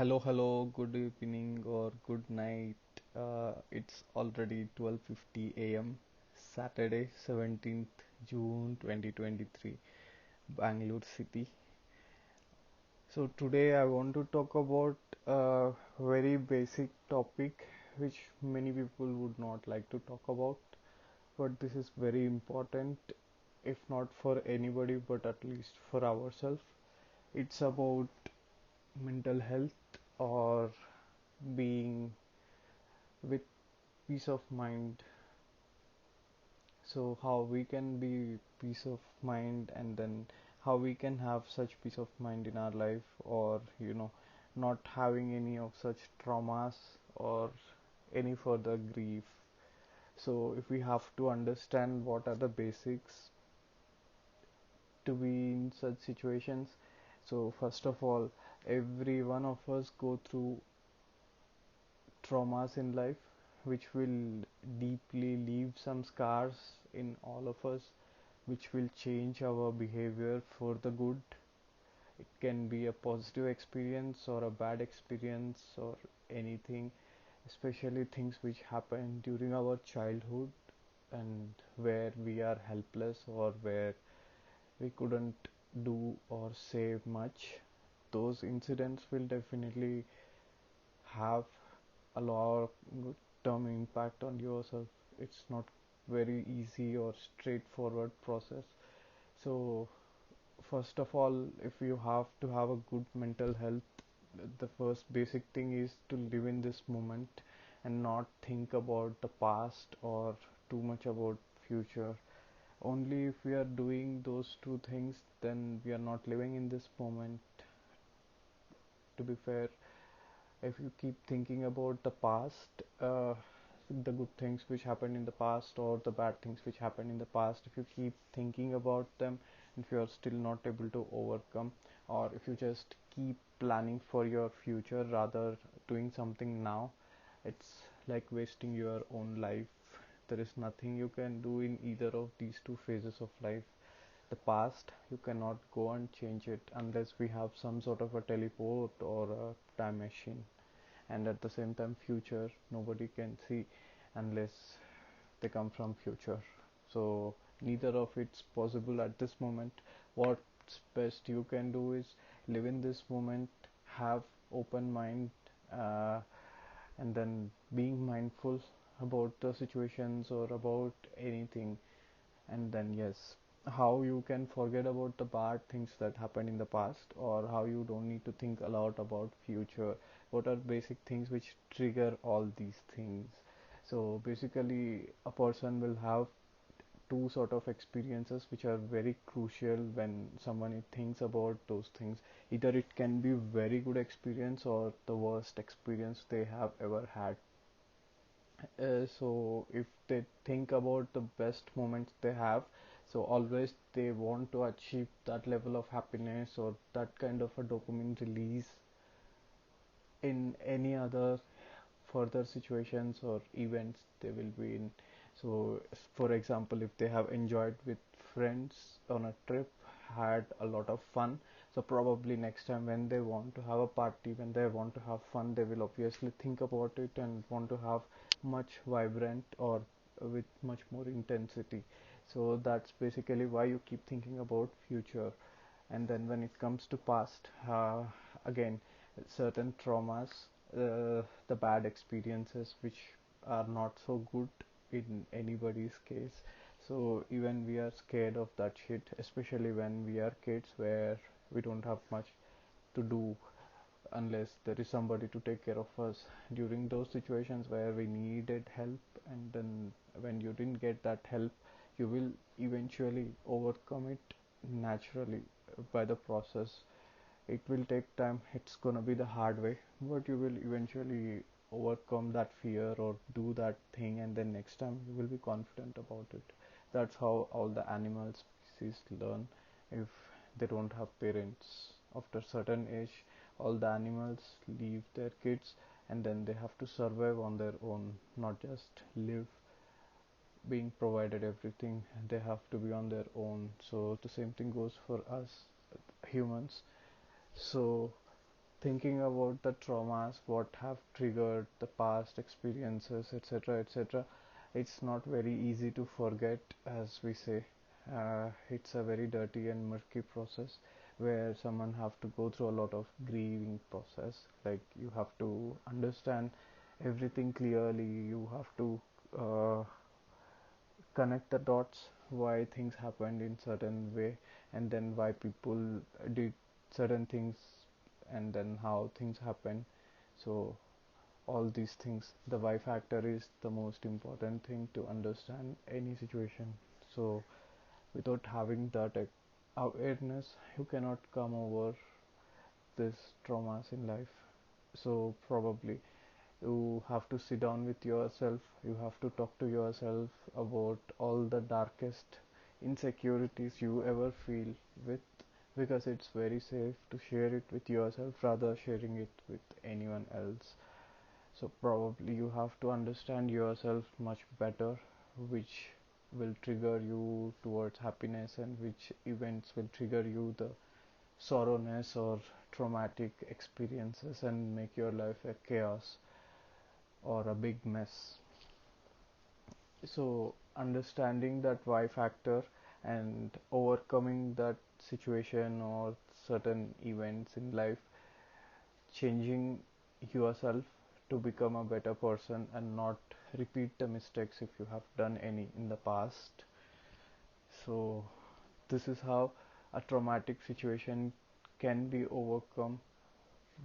Hello, good evening or good night. It's already 12:50 a.m. Saturday, 17th June 2023, Bangalore City. So today I want to talk about a very basic topic which many people would not like to talk about, but this is very important, if not for anybody, but at least for ourselves. It's about mental health or being with peace of mind. So how we can be peace of mind, and then how we can have such peace of mind in our life, or not having any of such traumas or any further grief. So if we have to understand what are the basics to be in such situations. So first of all, every one of us go through traumas in life, which will deeply leave some scars in all of us, which will change our behavior for the good. It can be a positive experience or a bad experience or anything, especially things which happen during our childhood and where we are helpless or where we couldn't do or say much. Those incidents will definitely have a lot of term impact on yourself. It's not very easy or straightforward process. So first of all, if you have to have a good mental health, the first basic thing is to live in this moment and not think about the past or too much about future. Only if we are doing those two things, then we are not living in this moment. To be fair, if you keep thinking about the past, the good things which happened in the past or the bad things which happened in the past, if you keep thinking about them, if you are still not able to overcome, or if you just keep planning for your future rather doing something now, it's like wasting your own life. There is nothing you can do in either of these two phases of life. The past, you cannot go and change it unless we have some sort of a teleport or a time machine. And at the same time, future, nobody can see unless they come from future. So neither of it's possible at this moment. What's best you can do is live in this moment, have open mind, uh, and then being mindful about the situations or about anything. And then yes, how you can forget about the bad things that happened in the past, or how you don't need to think a lot about future. What are basic things which trigger all these things? So basically a person will have two sort of experiences which are very crucial when someone thinks about those things. Either it can be very good experience or the worst experience they have ever had. So if they think about the best moments they have, so always they want to achieve that level of happiness or that kind of a dopamine release in any other further situations or events they will be in. So for example, if they have enjoyed with friends on a trip, had a lot of fun, so probably next time when they want to have a party, when they want to have fun, they will obviously think about it and want to have much vibrant or with much more intensity. So that's basically why you keep thinking about future. And then when it comes to past, again, certain traumas, the bad experiences which are not so good in anybody's case. So even we are scared of that shit, especially when we are kids where we don't have much to do unless there is somebody to take care of us during those situations where we needed help. And then when you didn't get that help, you will eventually overcome it naturally by the process. It will take time, it's gonna be the hard way, but you will eventually overcome that fear or do that thing, and then next time you will be confident about it. That's how all the animal species learn if they don't have parents. After certain age, all the animals leave their kids and then they have to survive on their own, not just live being provided everything. They have to be on their own. So the same thing goes for us humans. So thinking about the traumas, what have triggered the past experiences, etc., etc., it's not very easy to forget, as we say. It's a very dirty and murky process where someone have to go through a lot of grieving process. Like you have to understand everything clearly. You have to uh, connect the dots why things happened in certain way, and then why people did certain things, and then how things happen. So all these things, the why factor is the most important thing to understand any situation. So without having that awareness, you cannot come over these traumas in life. So probably you have to sit down with yourself, you have to talk to yourself about all the darkest insecurities you ever feel with, because it's very safe to share it with yourself rather sharing it with anyone else. So probably you have to understand yourself much better, which will trigger you towards happiness and which events will trigger you the sorrowness or traumatic experiences and make your life a chaos or a big mess. So understanding that why factor and overcoming that situation or certain events in life, changing yourself to become a better person and not repeat the mistakes if you have done any in the past. So this is how a traumatic situation can be overcome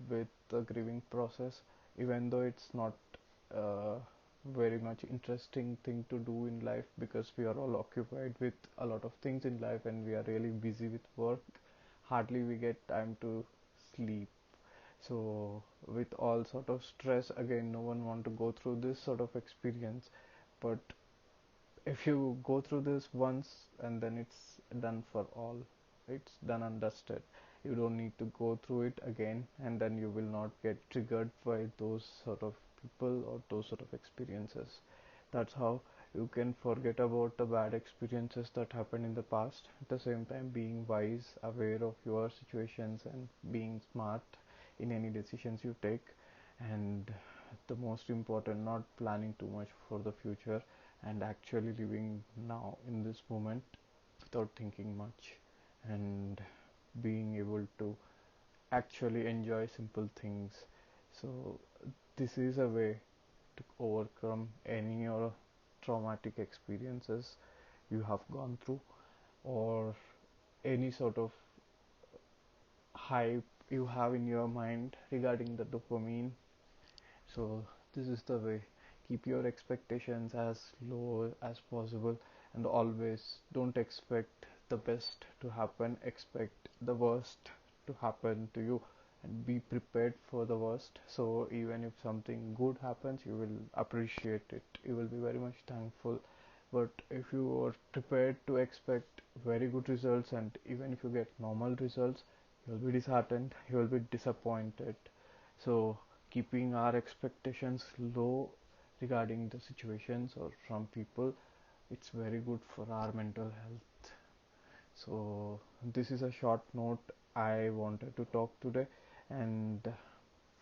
with the grieving process, even though it's not uh, very much interesting thing to do in life, because we are all occupied with a lot of things in life and we are really busy with work. Hardly we get time to sleep. So with all sort of stress, again, no one want to go through this sort of experience. But if you go through this once and then it's done for all, it's done and dusted. You don't need to go through it again, and then you will not get triggered by those sort of people or those sort of experiences. That's how you can forget about the bad experiences that happened in the past, at the same time being wise, aware of your situations, and being smart in any decisions you take. And the most important, not planning too much for the future and actually living now in this moment without thinking much, and being able to actually enjoy simple things. So this is a way to overcome any or traumatic experiences you have gone through, or any sort of hype you have in your mind regarding the dopamine. So this is the way. Keep your expectations as low as possible, and always don't expect the best to happen. Expect the worst to happen to you, and be prepared for the worst. So even if something good happens, you will appreciate it. You will be very much thankful. But if you are prepared to expect very good results, and even if you get normal results, you'll be disheartened, you'll be disappointed. So keeping our expectations low regarding the situations or from people, it's very good for our mental health. So this is a short note I wanted to talk today, and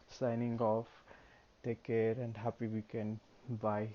signing off. Take care and happy weekend. Bye.